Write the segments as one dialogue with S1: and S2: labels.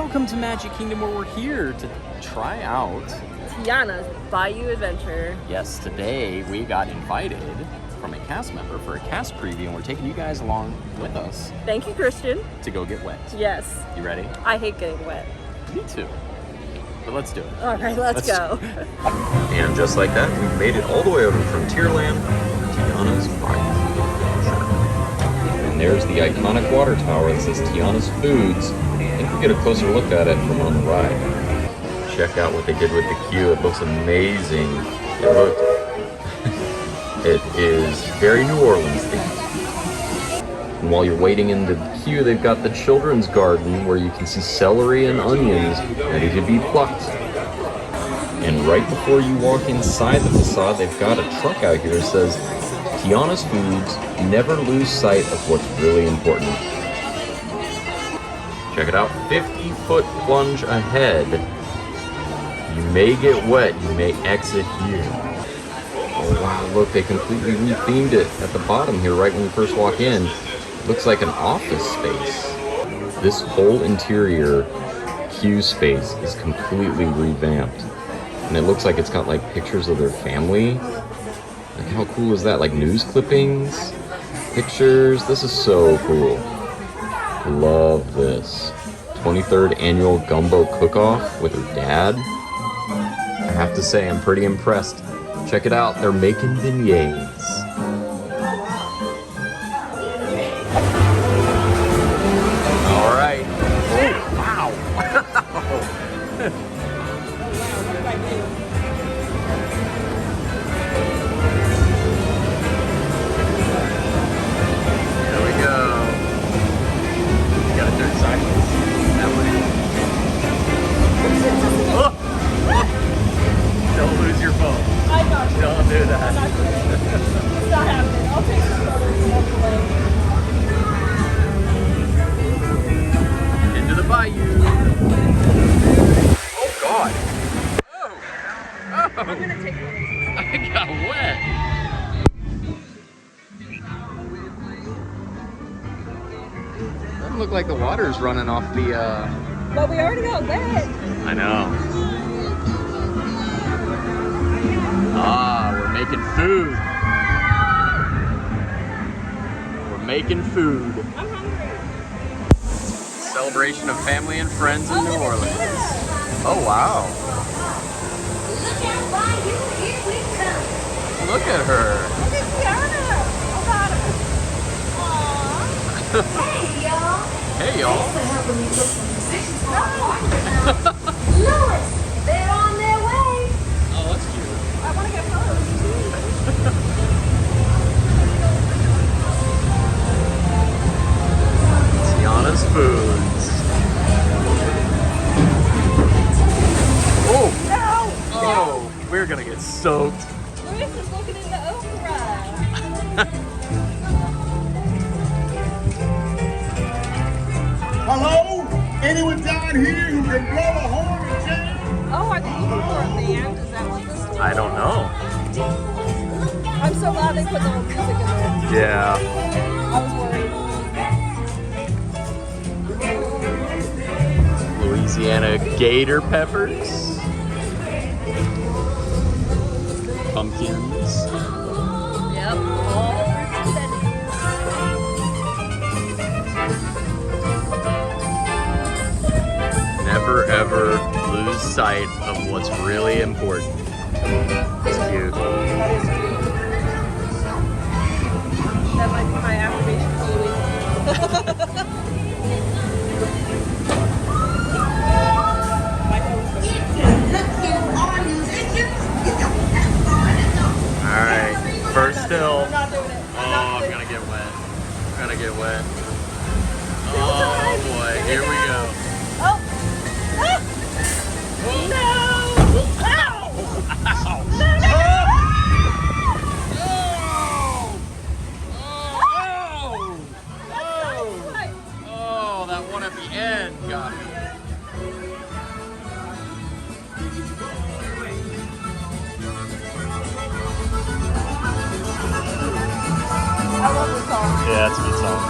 S1: Welcome to Magic Kingdom, where we're here to try out
S2: Tiana's Bayou adventure.
S1: Yes, today we got invited from a cast member for a cast preview, and we're taking you guys along with us.
S2: Thank you, Christian.
S1: To go get wet.
S2: Yes.
S1: You ready?
S2: I hate getting wet.
S1: Me too. But let's do it.
S2: All right, let's go.
S3: And just like that, we've made it all the way over from Frontierland, Tiana's Bayou. And there's the iconic water tower that says Tiana's Foods. I think we get a closer look at it from on the ride. Check out what they did with the queue. It looks amazing. It is very New Orleans themed. And while you're waiting in the queue, they've got the children's garden where you can see celery and onions ready to be plucked. And right before you walk inside the facade, they've got a truck out here that says, Tiana's Foods, never lose sight of what's really important. Check it out, 50-foot plunge ahead. You may get wet, you may exit here. Oh wow, look, they completely rethemed it at the bottom here right when you first walk in. It looks like an office space. This whole interior queue space is completely revamped. And it looks like it's got like pictures of their family. Like how cool is that? Like news clippings, pictures. This is so cool. Love this. 23rd annual gumbo cook-off with her dad. I have to say, I'm pretty impressed. Check it out, they're making beignets. All right. Oh, wow. There we go. You gotta turn sideways. That way. Oh. Don't lose your phone.
S2: I got you.
S1: Don't do that.
S2: It's not happening. I'll take some photos and walk away.
S1: Into the bayou. Oh God. Oh. Oh.
S2: I'm gonna take one.
S1: I got wet. Doesn't look like the water's running off the
S2: But we already got wet.
S1: I know. Ah, we're making food. We're making food.
S2: I'm hungry.
S1: Celebration of family and friends in New Orleans. Oh wow.
S4: Look out, Bayou, here we come.
S1: Look at her.
S2: Look at Tiana. I got her. Aww.
S4: Hey, y'all.
S1: Hey y'all.
S4: Thanks for helping me put some decisions on the park. Louis, they're on their way.
S1: Oh, that's cute.
S2: I want to get photos too.
S1: Tiana's Foods. Oh!
S2: No!
S1: Oh! We're gonna get soaked.
S2: Louis is looking in the okra.
S5: Hello? Anyone down here who can blow a horn and jam?
S2: Oh, are they looking for a band? Is that what this is?
S1: I don't know.
S2: I'm so glad they put the little music in there.
S1: Yeah.
S2: I was worried.
S1: Louisiana gator peppers. Pumpkins.
S2: Yep. All
S1: Never ever lose sight of what's really important. It's cute.
S2: That is cute. That might be my affirmation beauty.
S1: Alright, first hill.
S2: I'm not doing it.
S1: Oh, I'm gonna get wet. I'm gonna get wet. Oh boy, here we go.
S2: Oh! Ah! No! Ow!
S1: Ow!
S2: No, no,
S1: Oh! Oh, that one at the end got me.
S2: I love this song.
S1: Yeah, that's a good song.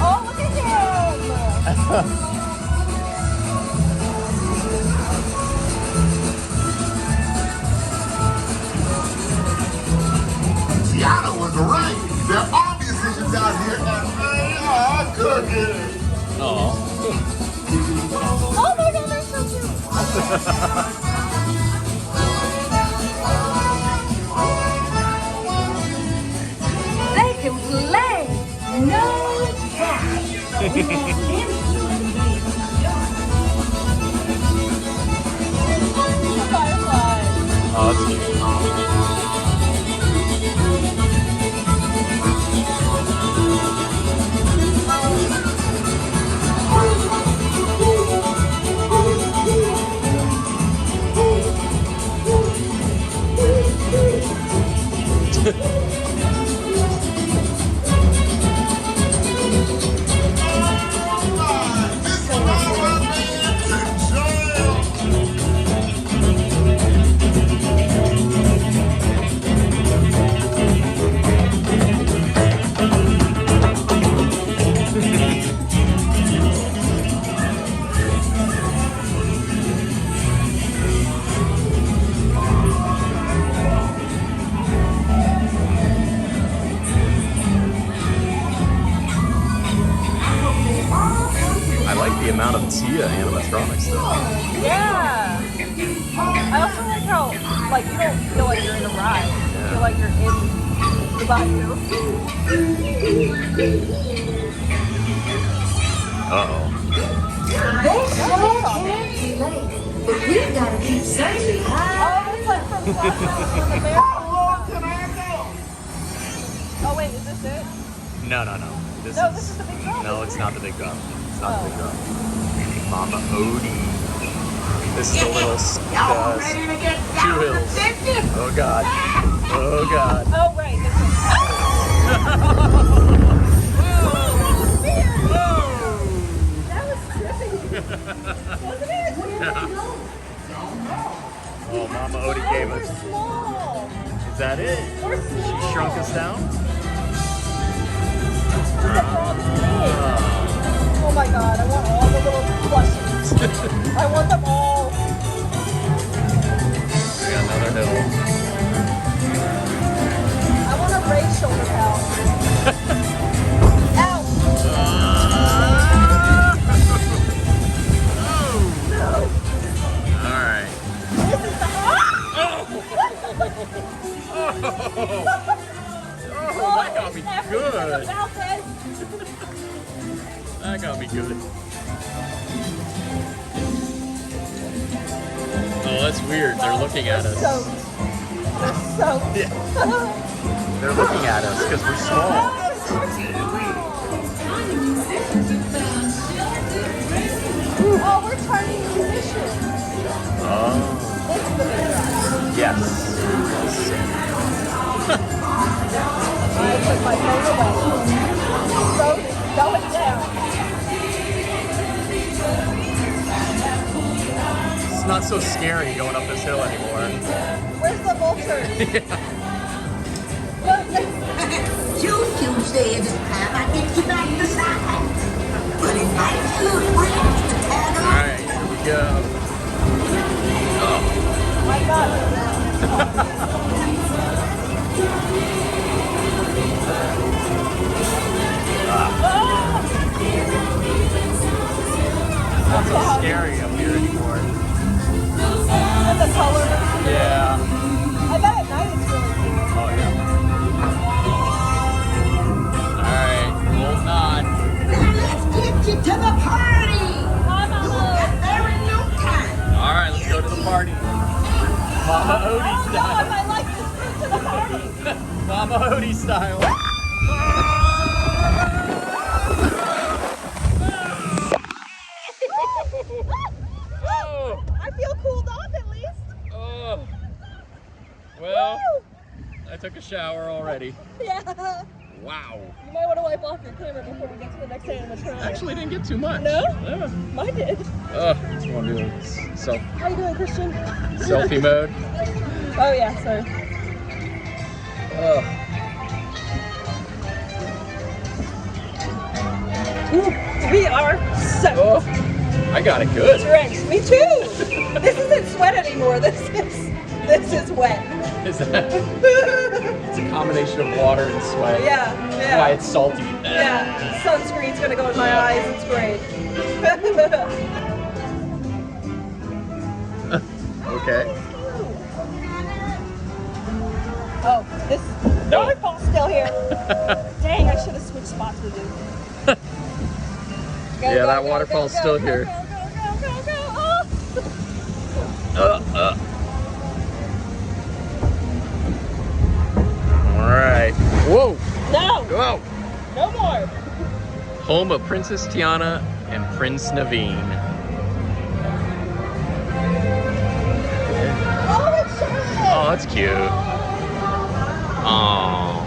S2: Oh, look at him!
S5: Tiana was right. There are musicians out here and they are cooking.
S1: Oh.
S2: Oh my god, they're so cute.
S4: They can play. No cash.
S2: Firefly.
S1: Oh, that's cute. I like the amount of Tia animatronics though.
S2: Yeah. I also like how, like, you don't feel like you're in a ride. You feel like you're in the Bayou.
S1: Uh-oh.
S4: They sure can't be late, but we've got to keep searching.
S2: Oh, that's like from America. Oh, wait, is this it?
S1: No. This
S2: No, this is the big drum.
S1: No, it's not the big drum. It's not the big drum. Mama Odie. This is the little two hills. Oh god. Oh god.
S2: Oh, right. This is That was trippy. Wasn't it?
S1: Oh, Mama Odie gave
S2: We're
S1: us.
S2: small.
S1: Is that it?
S2: We're
S1: She
S2: small.
S1: shrunk us down?
S2: Oh my god, I want all the little plushies. I want them all.
S1: We got another hill.
S2: I want a raised shoulder pal. Ow!
S1: Alright.
S2: This is the
S1: Oh, that got me good.
S2: About this.
S1: That got me good. Oh, that's weird. They're looking at us.
S2: They're soaked.
S1: Yeah. They're looking at us because we're small.
S2: Oh, we're tiny musicians.
S1: Oh.
S2: This is the big ride.
S1: Yes.
S2: I put my phone away. So going down.
S1: It's not so scary going up this hill anymore.
S2: Where's the vulture?
S6: Tuesday every time I get you back to side. But it might look weird to tag along.
S1: Alright, here we go. Oh.
S2: My god.
S1: Not so scary up here anymore.
S2: And the color.
S1: Yeah.
S2: I bet at night it's really cool.
S1: Oh yeah. Alright, holding on.
S6: Now let's get you to the party.
S2: Hi, Mama.
S6: Get there in no time.
S1: Alright, let's go to the party. Mama Odie
S2: Oh no,
S1: style.
S2: I like this to the party.
S1: Mama Odie style.
S2: I feel cooled off at least.
S1: Oh. Well,
S2: Woo!
S1: I took a shower already.
S2: Yeah.
S1: Wow.
S2: You might want to wipe off your camera before we get to the next animatronic.
S1: Actually didn't get too much.
S2: No?
S1: Yeah.
S2: Mine did.
S1: Just want to do
S2: How you doing, Christian?
S1: selfie mode.
S2: Oh yeah, sorry. Ooh, we are so
S1: Oh, I got it good.
S2: drenched. Me too. This isn't sweat anymore. This is wet.
S1: Is that? It's a combination of water and sweat.
S2: Yeah,
S1: That's why
S2: yeah.
S1: it's salty.
S2: Yeah, sunscreen's gonna go in my eyes. It's great.
S1: Okay.
S2: Oh, this
S1: No.
S2: waterfall's still here. Dang, I should have switched spots with you. Go,
S1: Yeah,
S2: go,
S1: that
S2: go,
S1: waterfall's
S2: go,
S1: still
S2: go,
S1: here.
S2: Go, go, go, go, go. Oh.
S1: All right. Whoa.
S2: No,
S1: Whoa.
S2: no more.
S1: Home of Princess Tiana and Prince Naveen.
S2: Oh, it's Charlotte.
S1: Oh, that's cute. Oh.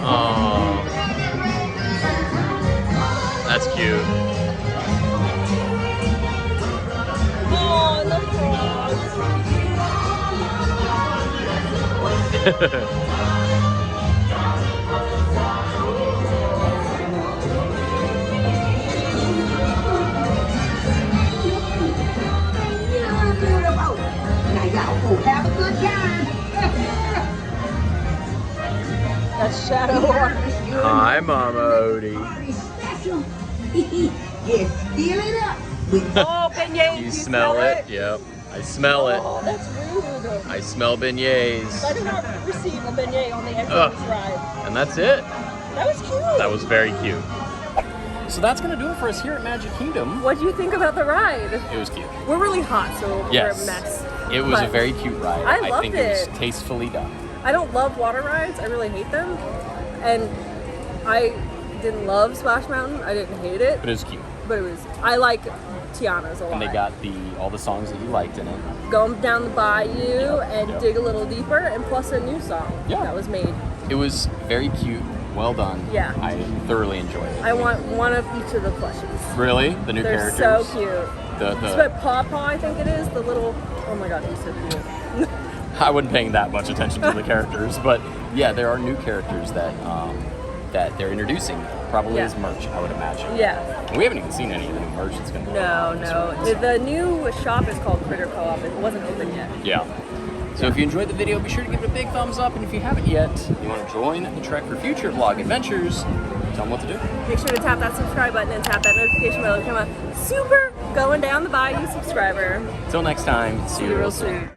S1: Oh. That's cute.
S2: Oh, and the frogs.
S6: Beautiful. Now y'all go have a good time.
S2: That's Shadow Orange.
S1: Hi, Mama Odie.
S6: Party special. Yes, fill it up.
S2: Oh, beignets.
S1: You smell it? Yep. I smell it.
S2: Oh, that's rude.
S1: I smell beignets.
S2: I did not receive a beignet on the adventurous ride.
S1: And that's it.
S2: That was cute.
S1: That was very cute. So that's gonna do it for us here at Magic Kingdom.
S2: What do you think about the ride?
S1: It was cute.
S2: We're really hot, so
S1: Yes.
S2: we're a mess.
S1: It was a
S2: But
S1: very cute ride.
S2: I loved
S1: think it
S2: it.
S1: was tastefully done.
S2: I don't love water rides. I really hate them. And I didn't love Splash Mountain. I didn't hate it.
S1: But it was cute.
S2: But it was, I like Tiana's a lot.
S1: And they got all the songs that you liked in it.
S2: Going down the bayou and
S1: yeah.
S2: dig a little deeper, and plus a new song that was made.
S1: It was very cute. Well done.
S2: Yeah.
S1: I thoroughly enjoyed it.
S2: I want one of each of the plushies.
S1: Really? The new
S2: They're
S1: characters?
S2: so cute. It's
S1: The
S2: by Paw Paw, I think it is. The little, oh my god, he's so cute.
S1: I wasn't paying that much attention to the characters, but yeah, there are new characters that that they're introducing. Probably as merch, I would imagine.
S2: Yeah.
S1: We haven't even seen any of the new merch that's going to
S2: No. The new shop is called Critter Co-op. It wasn't open yet.
S1: Yeah. So if you enjoyed the video, be sure to give it a big thumbs up. And if you haven't yet, you want to join the trek for future vlog adventures, tell them what to do.
S2: Make sure to tap that subscribe button and tap that notification bell to become a super going down the bayou subscriber.
S1: Until next time, see you real soon.